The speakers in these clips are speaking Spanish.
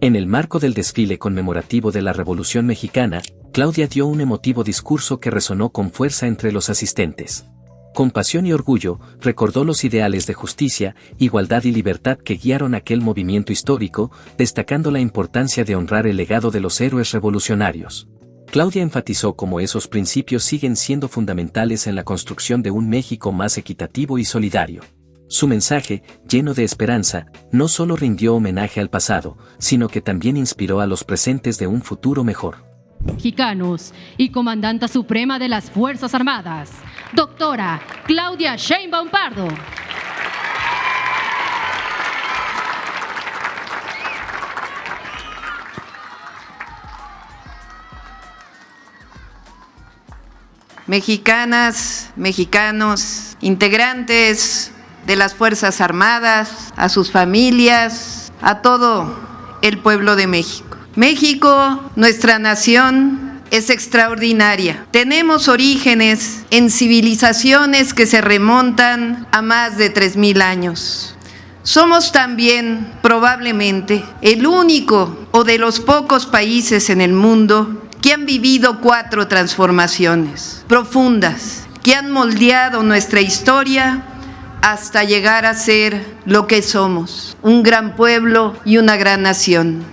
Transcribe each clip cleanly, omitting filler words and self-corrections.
En el marco del desfile conmemorativo de la Revolución Mexicana, Claudia dio un emotivo discurso que resonó con fuerza entre los asistentes. Con pasión y orgullo, recordó los ideales de justicia, igualdad y libertad que guiaron aquel movimiento histórico, destacando la importancia de honrar el legado de los héroes revolucionarios. Claudia enfatizó cómo esos principios siguen siendo fundamentales en la construcción de un México más equitativo y solidario. Su mensaje, lleno de esperanza, no solo rindió homenaje al pasado, sino que también inspiró a los presentes de un futuro mejor. Mexicanos y Comandanta Suprema de las Fuerzas Armadas, doctora Claudia Sheinbaum Pardo. Mexicanas, mexicanos, integrantes de las Fuerzas Armadas, a sus familias, a todo el pueblo de México. México, nuestra nación, es extraordinaria. Tenemos orígenes en civilizaciones que se remontan a más de 3000 años. Somos también, probablemente, el único o de los pocos países en el mundo que han vivido 4 transformaciones profundas, que han moldeado nuestra historia hasta llegar a ser lo que somos, un gran pueblo y una gran nación.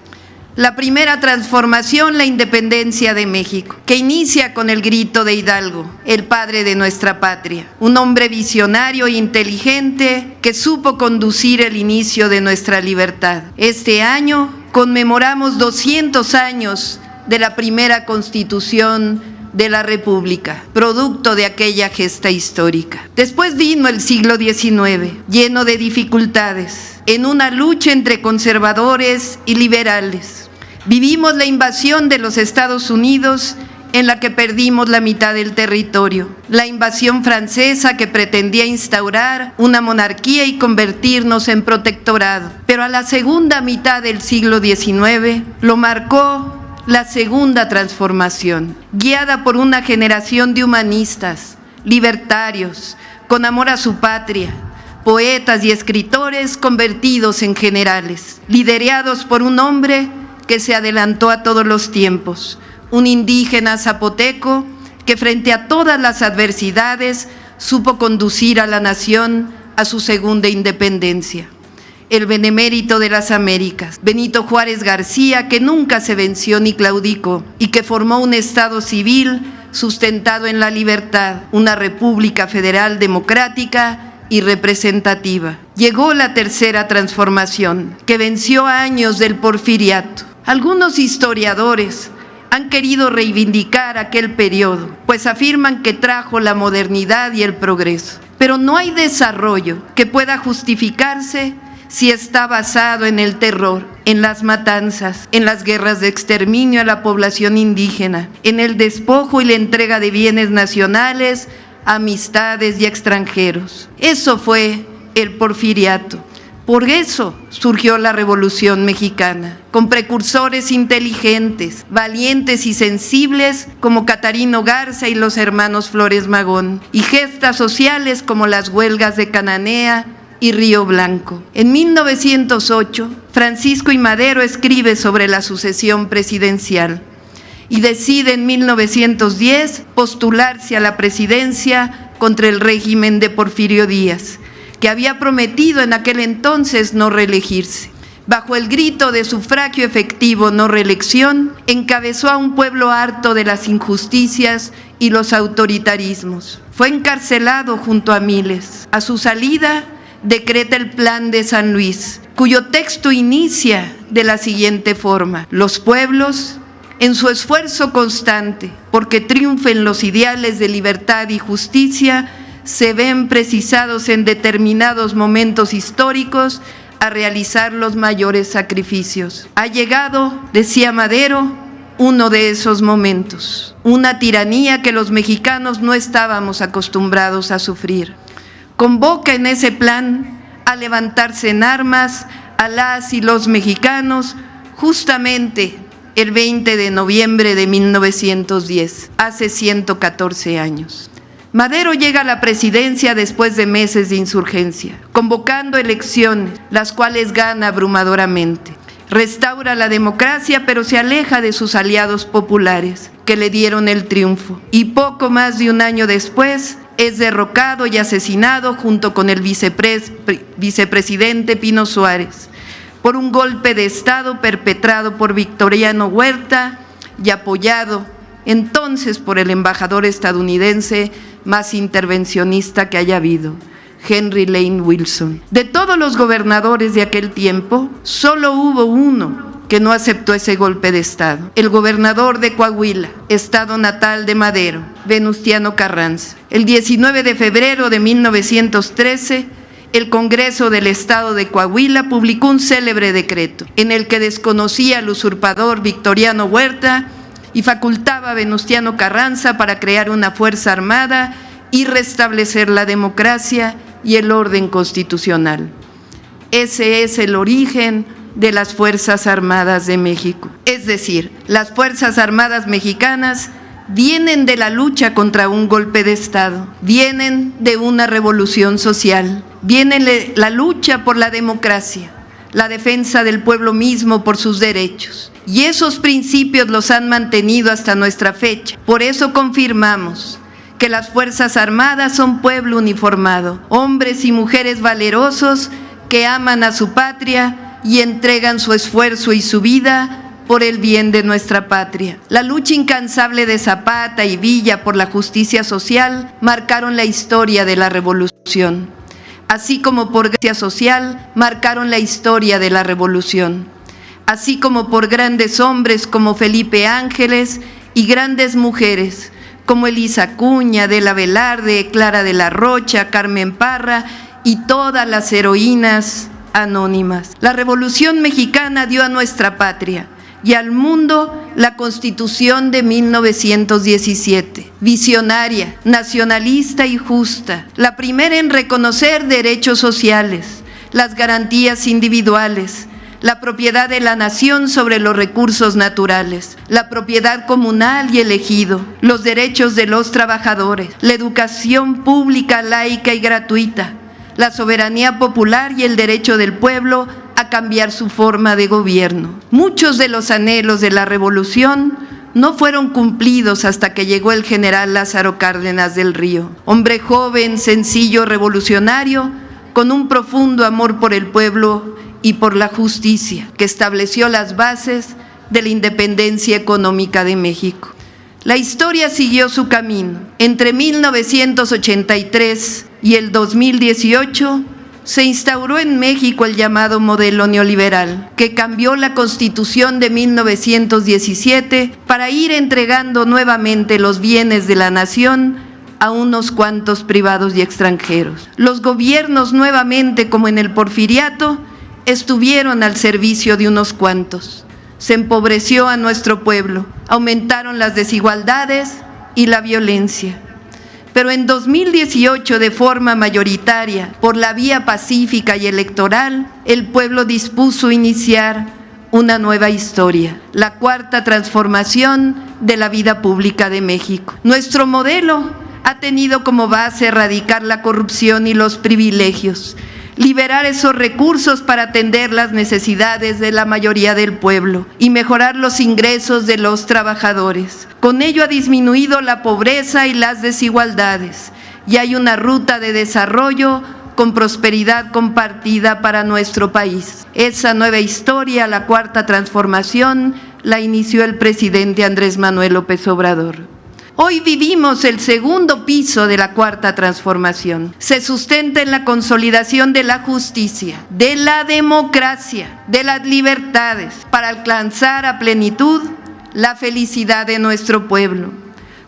La primera transformación, la independencia de México, que inicia con el grito de Hidalgo, el padre de nuestra patria, un hombre visionario e inteligente que supo conducir el inicio de nuestra libertad. Este año conmemoramos 200 años de la primera Constitución de la República, producto de aquella gesta histórica. Después vino el siglo XIX, lleno de dificultades, en una lucha entre conservadores y liberales. Vivimos la invasión de los Estados Unidos, en la que perdimos la mitad del territorio, la invasión francesa que pretendía instaurar una monarquía y convertirnos en protectorado. Pero a la segunda mitad del siglo XIX lo marcó la segunda transformación, guiada por una generación de humanistas, libertarios, con amor a su patria, poetas y escritores convertidos en generales, liderados por un hombre que se adelantó a todos los tiempos, un indígena zapoteco que frente a todas las adversidades supo conducir a la nación a su segunda independencia. El benemérito de las Américas, Benito Juárez García, que nunca se venció ni claudicó y que formó un Estado civil sustentado en la libertad, una república federal democrática y representativa. Llegó la tercera transformación, que venció años del porfiriato. Algunos historiadores han querido reivindicar aquel periodo, pues afirman que trajo la modernidad y el progreso. Pero no hay desarrollo que pueda justificarse si está basado en el terror, en las matanzas, en las guerras de exterminio a la población indígena, en el despojo y la entrega de bienes nacionales, amistades y extranjeros. Eso fue el porfiriato. Por eso surgió la Revolución Mexicana, con precursores inteligentes, valientes y sensibles como Catarino Garza y los hermanos Flores Magón, y gestas sociales como las huelgas de Cananea y Río Blanco. En 1908, Francisco I. Madero escribe sobre la sucesión presidencial y decide en 1910 postularse a la presidencia contra el régimen de Porfirio Díaz, que había prometido en aquel entonces no reelegirse. Bajo el grito de sufragio efectivo, no reelección, encabezó a un pueblo harto de las injusticias y los autoritarismos. Fue encarcelado junto a miles. A su salida, decreta el Plan de San Luis, cuyo texto inicia de la siguiente forma: los pueblos, en su esfuerzo constante porque triunfen los ideales de libertad y justicia, se ven precisados en determinados momentos históricos a realizar los mayores sacrificios. Ha llegado, decía Madero, uno de esos momentos, una tiranía que los mexicanos no estábamos acostumbrados a sufrir. Convoca en ese plan a levantarse en armas a las y los mexicanos justamente el 20 de noviembre de 1910, hace 114 años. Madero llega a la presidencia después de meses de insurgencia, convocando elecciones, las cuales gana abrumadoramente. Restaura la democracia, pero se aleja de sus aliados populares, que le dieron el triunfo. Y poco más de un año después, es derrocado y asesinado junto con el vicepresidente Pino Suárez por un golpe de Estado perpetrado por Victoriano Huerta y apoyado entonces por el embajador estadounidense más intervencionista que haya habido, Henry Lane Wilson. De todos los gobernadores de aquel tiempo, solo hubo uno que no aceptó ese golpe de Estado: el gobernador de Coahuila, estado natal de Madero, Venustiano Carranza. El 19 de febrero de 1913, el Congreso del Estado de Coahuila publicó un célebre decreto en el que desconocía al usurpador Victoriano Huerta y facultaba a Venustiano Carranza para crear una fuerza armada y restablecer la democracia y el orden constitucional. Ese es el origen de las Fuerzas Armadas de México. Es decir, las Fuerzas Armadas mexicanas vienen de la lucha contra un golpe de Estado, vienen de una revolución social, viene la lucha por la democracia, la defensa del pueblo mismo por sus derechos. Y esos principios los han mantenido hasta nuestra fecha. Por eso confirmamos que las Fuerzas Armadas son pueblo uniformado, hombres y mujeres valerosos que aman a su patria y entregan su esfuerzo y su vida por el bien de nuestra patria. La lucha incansable de Zapata y Villa por la justicia social marcaron la historia de la revolución, así como por justicia social marcaron la historia de la revolución, así como por grandes hombres como Felipe Ángeles y grandes mujeres como Elisa Acuña, Adela Velarde, Clara de la Rocha, Carmen Parra y todas las heroínas anónimas. La Revolución Mexicana dio a nuestra patria y al mundo la Constitución de 1917, visionaria, nacionalista y justa, la primera en reconocer derechos sociales, las garantías individuales, la propiedad de la nación sobre los recursos naturales, la propiedad comunal y el ejido, los derechos de los trabajadores, la educación pública, laica y gratuita, la soberanía popular y el derecho del pueblo a cambiar su forma de gobierno. Muchos de los anhelos de la revolución no fueron cumplidos hasta que llegó el general Lázaro Cárdenas del Río, hombre joven, sencillo, revolucionario, con un profundo amor por el pueblo y por la justicia, que estableció las bases de la independencia económica de México. La historia siguió su camino. Entre 1983 y el 2018 se instauró en México el llamado modelo neoliberal, que cambió la Constitución de 1917 para ir entregando nuevamente los bienes de la nación a unos cuantos privados y extranjeros. Los gobiernos nuevamente, como en el Porfiriato, estuvieron al servicio de unos cuantos. Se empobreció a nuestro pueblo, aumentaron las desigualdades y la violencia. Pero en 2018, de forma mayoritaria, por la vía pacífica y electoral, el pueblo dispuso iniciar una nueva historia, la cuarta transformación de la vida pública de México. Nuestro modelo ha tenido como base erradicar la corrupción y los privilegios, liberar esos recursos para atender las necesidades de la mayoría del pueblo y mejorar los ingresos de los trabajadores. Con ello ha disminuido la pobreza y las desigualdades y hay una ruta de desarrollo con prosperidad compartida para nuestro país. Esa nueva historia, la cuarta transformación, la inició el presidente Andrés Manuel López Obrador. Hoy vivimos el segundo piso de la cuarta transformación. Se sustenta en la consolidación de la justicia, de la democracia, de las libertades, para alcanzar a plenitud la felicidad de nuestro pueblo.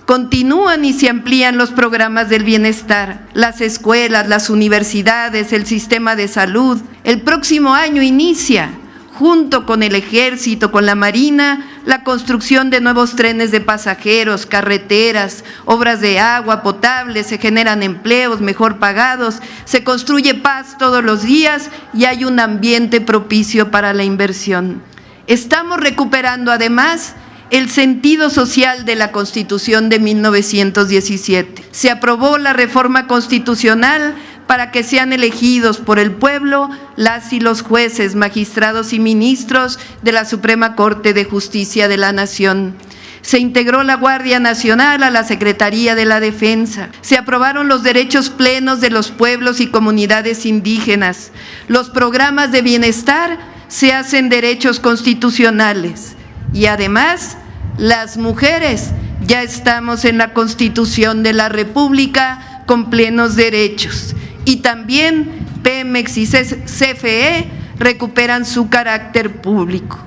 Continúan y se amplían los programas del bienestar, las escuelas, las universidades, el sistema de salud. El próximo año inicia, junto con el Ejército, con la Marina, la construcción de nuevos trenes de pasajeros, carreteras, obras de agua potable, se generan empleos mejor pagados, se construye paz todos los días y hay un ambiente propicio para la inversión. Estamos recuperando además el sentido social de la Constitución de 1917. Se aprobó la reforma constitucional para que sean elegidos por el pueblo las y los jueces, magistrados y ministros de la Suprema Corte de Justicia de la Nación. Se integró la Guardia Nacional a la Secretaría de la Defensa. Se aprobaron los derechos plenos de los pueblos y comunidades indígenas. Los programas de bienestar se hacen derechos constitucionales. Y además, las mujeres ya estamos en la Constitución de la República con plenos derechos. Y también Pemex y CFE recuperan su carácter público.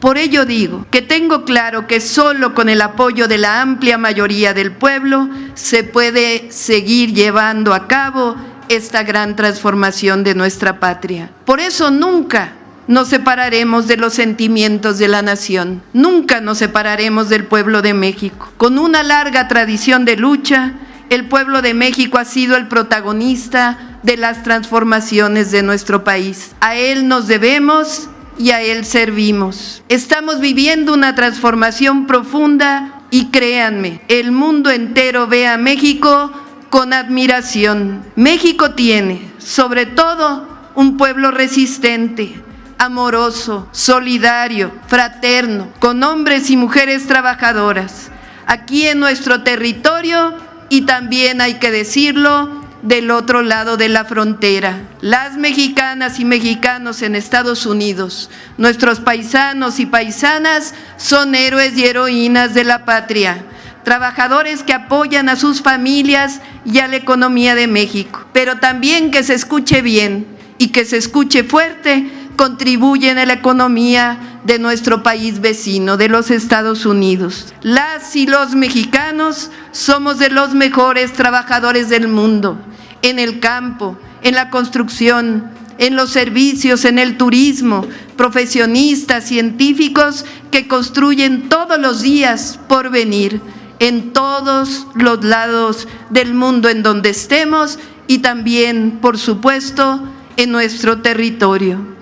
Por ello digo que tengo claro que solo con el apoyo de la amplia mayoría del pueblo se puede seguir llevando a cabo esta gran transformación de nuestra patria. Por eso nunca nos separaremos de los sentimientos de la nación, nunca nos separaremos del pueblo de México. Con una larga tradición de lucha, el pueblo de México ha sido el protagonista de las transformaciones de nuestro país. A él nos debemos y a él servimos. Estamos viviendo una transformación profunda y créanme, el mundo entero ve a México con admiración. México tiene, sobre todo, un pueblo resistente, amoroso, solidario, fraterno, con hombres y mujeres trabajadoras, aquí en nuestro territorio y también, hay que decirlo, del otro lado de la frontera. Las mexicanas y mexicanos en Estados Unidos, nuestros paisanos y paisanas, son héroes y heroínas de la patria, trabajadores que apoyan a sus familias y a la economía de México, pero también, que se escuche bien y que se escuche fuerte, contribuyen a la economía de nuestro país vecino, de los Estados Unidos. Las y los mexicanos somos de los mejores trabajadores del mundo, en el campo, en la construcción, en los servicios, en el turismo, profesionistas, científicos que construyen todos los días por venir, en todos los lados del mundo en donde estemos y también, por supuesto, en nuestro territorio.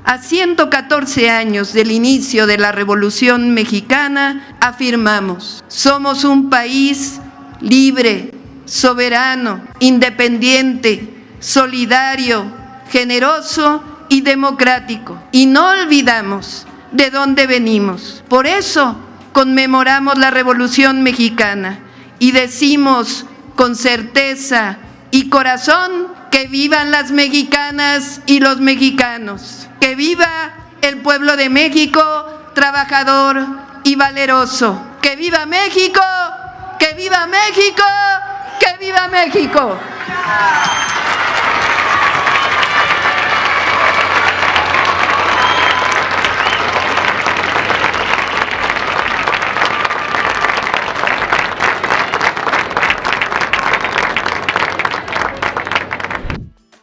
A 114 años del inicio de la Revolución Mexicana, afirmamos: somos un país libre, soberano, independiente, solidario, generoso y democrático. Y no olvidamos de dónde venimos. Por eso conmemoramos la Revolución Mexicana y decimos con certeza y corazón que vivan las mexicanas y los mexicanos, que viva el pueblo de México trabajador y valeroso. ¡Que viva México! ¡Que viva México! ¡Que viva México!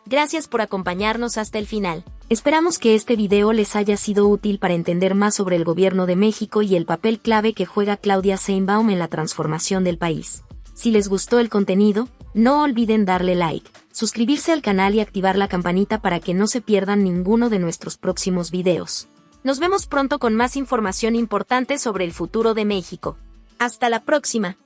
Gracias por acompañarnos hasta el final. Esperamos que este video les haya sido útil para entender más sobre el gobierno de México y el papel clave que juega Claudia Sheinbaum en la transformación del país. Si les gustó el contenido, no olviden darle like, suscribirse al canal y activar la campanita para que no se pierdan ninguno de nuestros próximos videos. Nos vemos pronto con más información importante sobre el futuro de México. Hasta la próxima.